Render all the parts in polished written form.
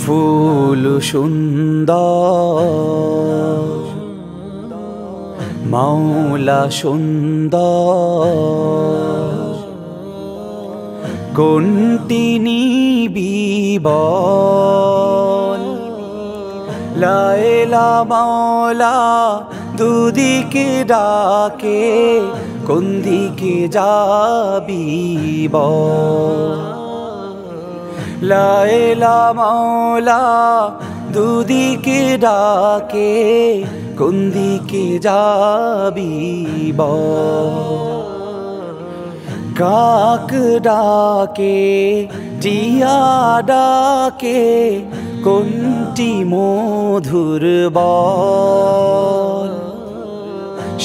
ফুল সুন্দর মাওলা সুন্দর, কোনটি নিবি বল? লা ইলাহা মাওলা দুদিকে ডাকে, কোন দিকে যাবি বল? লা ইলাহা মাওলা দুদিকে ডাকে, কোন দিকে যাবি বল? কাক ডাকে টিয়া ডাকে, কোনটি মধুর বল?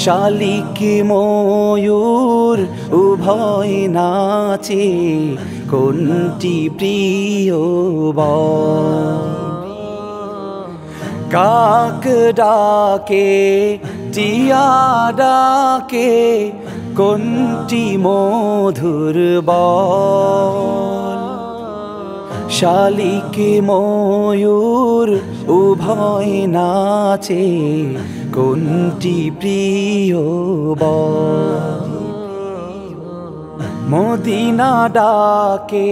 শালিক ময়ূর উভয় নাচে, কোনটি প্রিয় বল? কাক ডাকে টিয়া ডাকে, কোনটি মধুর বল? শালিক ময়ূর উভয় নাচে, কোনটি প্রিয় বল? মদিনা ডাকে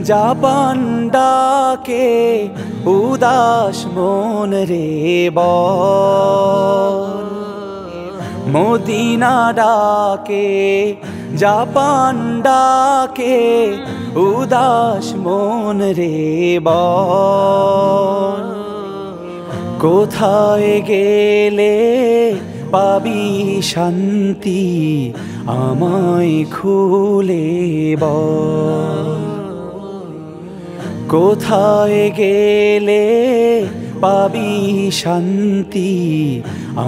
জাপান ডাকে, উদাস মন রে বল? মদিনা ডাকে জাপান ডাকে, উদাস মন রে বল? কোথায় গেলে পাবি শান্তি, আমায় খুলে বল? কোথায় গেলে পাবি শান্তি,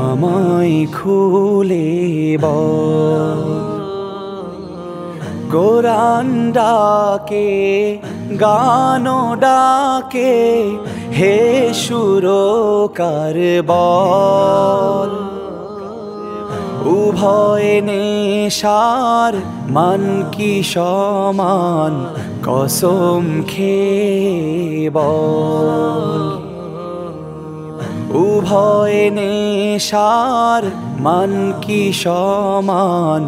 আমায় খুলে বল? কোরআন ডাকে গান ডাকে, হে সুরকার বল? উভয় নেশার মান কি সমান, কসম খেয়ে বল? উভয় নেশার মান কি সমান,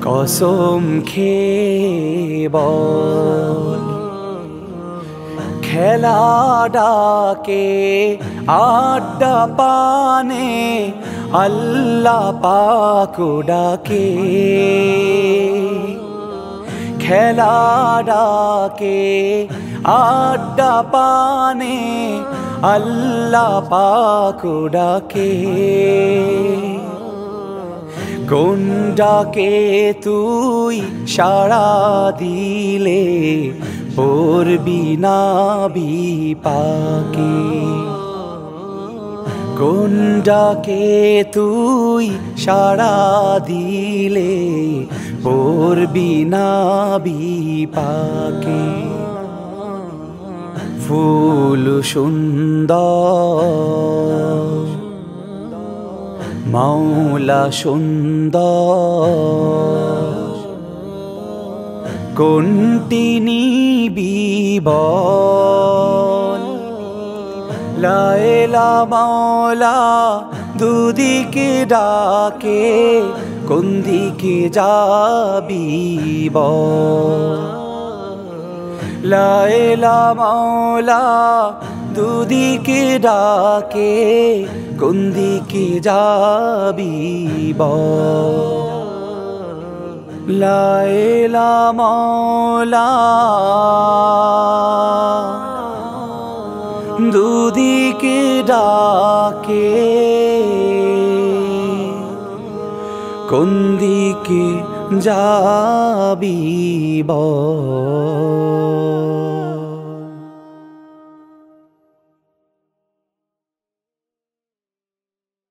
কসম খেয়ে বল? খেলা ডাকে আড্ডা পানে, আল্লাহ পাক ডাকে। খেলা ডাকে আড্ডা পানে, আল্লাহ পাক ডাকে। কোন ডাকে তুই সাড়া দিলে, পড়বি না বিপাকে? কোন ডাকে তুই সাড়া দিলে, পড়বি না বিপাকে? ফুল সুন্দর মাওলা সুন্দর, কোনটি নিবি বল? লা ইলাহা মাওলা দুদিকে ডাকে, কোন দিকে যাবি বল? লা ইলাহা মাওলা দুদিকে ডাকে, কোন দিকে যাবি বল? লা ইলাহা মাওলা দুদিকে ডাকে, কোন দিকে যাবি বল?